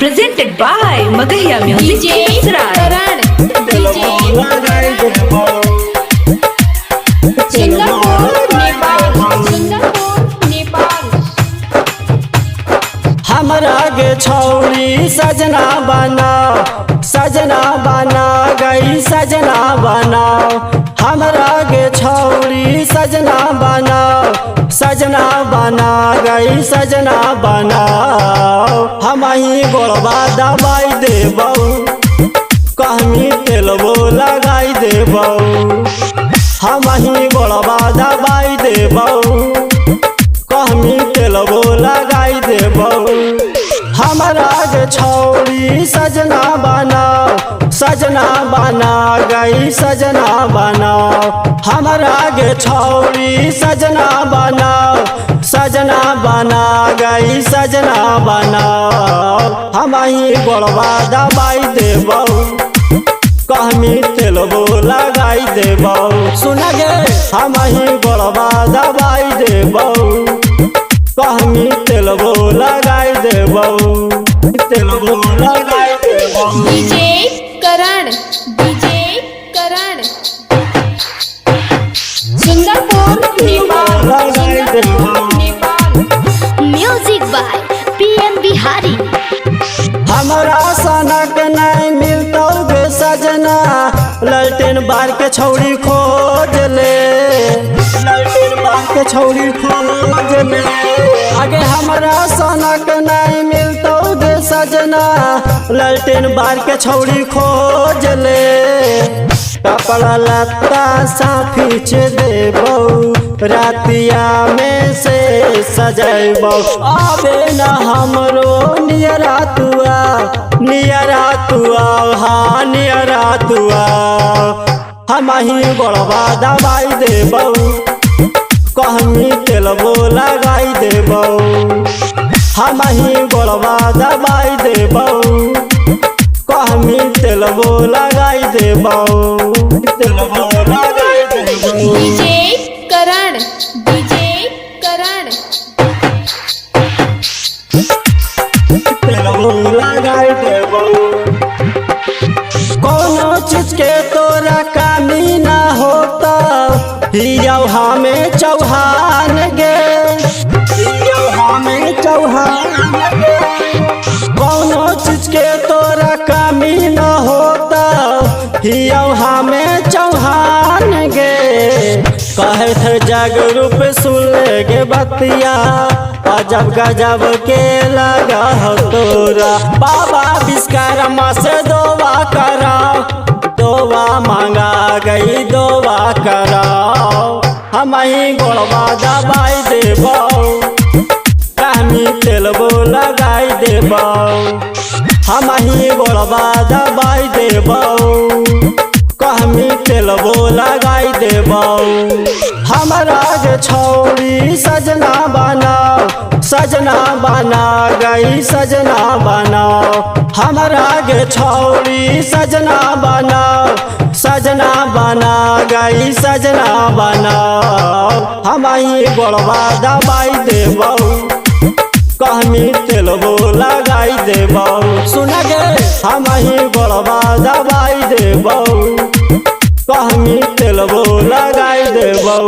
presented by Magahia Music Karan. हमरा गे छौरी सजना बना गई सजना बनाओ। हमरा गे छौरी सजना बना गई सजना बनाओ। हम ही गोड़बा दबाई देबौ, कहमी तेलबो लगाई देबौ। हम ही गोड़बा दबाई देबौ, कहमी तेलबो लगाई देबौ। हमरा गे छौरी सजना बना गई सजना बनाओ। हमरा गे छौरी सजना बना गई सजना बनाओ। हम ही गोड़बा दबाई देबौ, कहमी तेलबो लगाई देबौ। सुन गे हम ही गोड़बा दबाई देबौ, कहमी तेलबो लगाई देबौ, तेलबो लगाई देबौ। DJ Karan Sundarpur Nepal music by PM Bihari. हमरा सनक नहीं मिलतौ गे सजना, ललटेन बार के छौरी खोज ले, ललटेन बार के छौरी खोज ले। आगे हमरा सनक नहीं मिलतौ गे सजना, ललटेन बार के छौरी खोज ले। कपड़ा लत्ता साफीच देबौ, रातिया में से सजैबौ। आबे न हमरो नियरा तुआ हाँ नियरा तुआ। हम ही गोड़बा दबाई देबौ, कहमी तेलबो लगाई देबौ। हम ही गोड़बा दबाई देबौ, कहमी तेलबो लगाई देबौ, तेलबो लगाई देबौ। डीजे करण तेलबो लगाई देबौ। कोनो चीज के तोरा कमी न होता, हियौ हमें चौहान गे, हियौ हमें चौहान गे। कोनो चीज के तोरा कमी न होता, हियौ हमें चौहान गे। कहे थे जग रूप सुन गे बतिया, अजब गजब के लगा हो तोरा। बाबा विश्वकर्मा से दोवा कराओ, दोवा मांगा गई दोवा कराओ। हम ही गोड़बा दबाई देबौ, कहमी तेलबो लगाई देबौ। हम ही गोड़बा दबाई देबौ, कहमी तेलबो लगाई देबौ। हमरा गे छौरी सजना बना गई सजना बनाओ। हमरा गे छौरी सजना बना गई सजना बनाओ। हम ही गोड़बा दबाई देबौ, कहमी तेलबो लगाई देबौ। सुन गे हम ही गोड़बा दबाई देबौ, कहमी तेलबो लगाई देबौ।